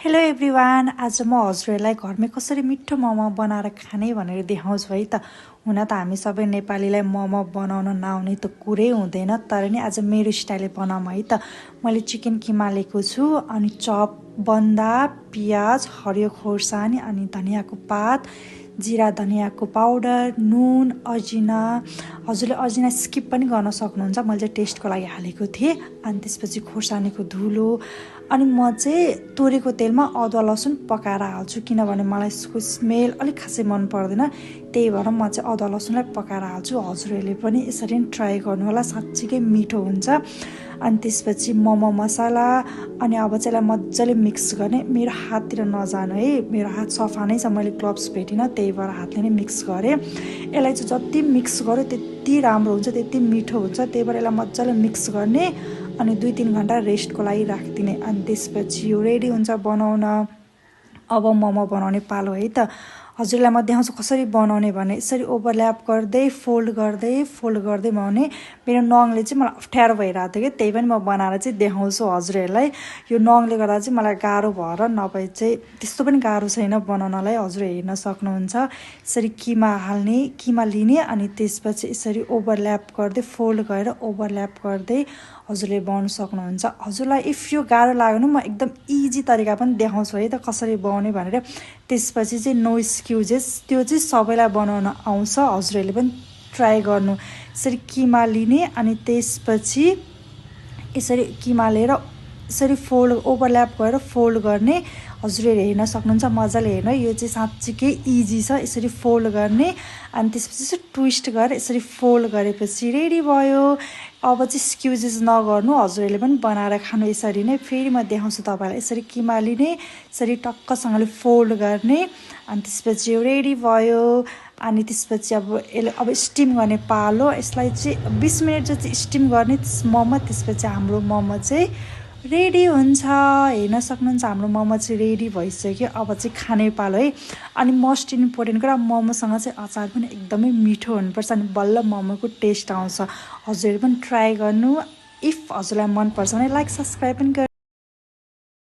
Hello everyone, आज म हजुरहरूलाई घरमै कसरी मिठो मोमो बनाएर खाने भनेर देखाउँछु है त। हुन त हामी सबै नेपालीलाई मोमो बनाउन नआउने त कुरै हुँदैन, तर नि आज मेरो स्टाइलले बनाऊँ है त। मैले चिकन किमा लिएको छु, अनि चप बन्दा पियाज, हरियो खोर्सानी, अनि धनियाँको पात, जिरा धनियाँको पाउडर, नुन, अजिना। हजुरले अजिना स्किप पनि गर्न सक्नुहुन्छ, मैले चाहिँ टेस्टको लागि हालेको थिएँ। अनि त्यसपछि खोर्सानीको धुलो, अनि म चाहिँ तोरीको तेलमा अदुवा लसुन पकाएर हाल्छु, किनभने मलाई यसको स्मेल अलिक खासै मन पर्दैन। त्यही भएर म चाहिँ अदुवा लसुनलाई पकाएर हाल्छु। हजुरहरूले पनि यसरी नै ट्राई गर्नु होला, साँच्चीकै मिठो हुन्छ। अनि त्यसपछि मोमो मसाला, अनि अब चाहिँ यसलाई मजाले मिक्स गर्ने। मेरो हाततिर नजानु है, मेरो हात सफा नै छ, मैले ग्लोभ्स भेटिनँ, त्यही भएर हातले नै मिक्स गरेँ। यसलाई चाहिँ जति मिक्स गर्यो त्यति राम्रो हुन्छ, त्यति मिठो हुन्छ। त्यही भएर यसलाई मजाले मिक्स गर्ने, अनि 2-3 घन्टा रेस्टको लागि राखिदिने। अनि त्यसपछि यो रेडी हुन्छ बनाउन। अब मोमो बनाउने पालो है त। हजुरलाई म देखाउँछु कसरी बनाउने भने। यसरी ओभरल्याप गर्दै फोल्ड गर्दै बनाउने। मेरो नङले चाहिँ मलाई अप्ठ्यारो भइरहेको थियो कि, त्यही पनि म बनाएर चाहिँ देखाउँछु हजुरहरूलाई। यो नङले गर्दा चाहिँ मलाई गाह्रो भएर, नभए चाहिँ त्यस्तो पनि गाह्रो छैन बनाउनलाई, हजुर हेर्न सक्नुहुन्छ। यसरी किमा लिने, अनि त्यसपछि यसरी ओभरल्याप गर्दै फोल्ड गरेर ओभरल्याप गर्दै हजुरले बनाउन सक्नुहुन्छ। हजुरलाई इफ यो गाह्रो लाग्यो भने म एकदम इजी तरिका पनि देखाउँछु है त कसरी बनाउने भनेर। त्यसपछि चाहिँ नो एक्सक्युजेस, त्यो चाहिँ सबैलाई बनाउन आउँछ, हजुरहरूले पनि ट्राई गर्नु। यसरी किमा लिने, अनि त्यसपछि यसरी किमा लिएर यसरी ओभरल्याप गरेर फोल्ड गर्ने। हजुरहरूले हेर्न सक्नुहुन्छ, मजाले हेर्नु है, यो चाहिँ साँच्चीकै इजी छ। यसरी फोल्ड गर्ने, अनि त्यसपछि चाहिँ ट्विस्ट गरेर यसरी फोल्ड गरेपछि रेडी भयो। अब चाहिँ एक्सक्युजेस नगर्नु, हजुरहरूले पनि बनाएर खानु यसरी नै। फेरि म देखाउँछु तपाईँलाई। यसरी किमा लिने, यसरी टक्कसँगले फोल्ड गर्ने, अनि त्यसपछि यो रेडी भयो। अनि त्यसपछि अब स्टिम गर्ने पालो। यसलाई चाहिँ 20 मिनट जति स्टिम गर्ने मोमो। त्यसपछि हाम्रो मोमो चाहिँ रेडी हुन्छ। हेर्न सक्नुहुन्छ, हाम्रो मोमो चाहिँ रेडी भइसक्यो। अब चाहिँ खाने पालो है। अनि मोस्ट इम्पोर्टेन्ट कुरा, मोमोसँग चाहिँ अचार पनि एकदमै मिठो हुनुपर्छ, अनि बल्ल मोमोको टेस्ट आउँछ। हजुरहरू पनि ट्राई गर्नु। इफ हजुरलाई मनपर्छ भने लाइक सब्सक्राइब पनि गर्नु।